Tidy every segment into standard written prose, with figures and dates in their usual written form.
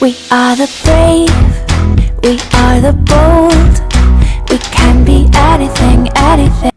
We are the brave, we are the bold, we can be anything, anything.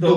2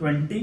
20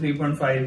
3.5.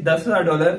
$10,000,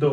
2.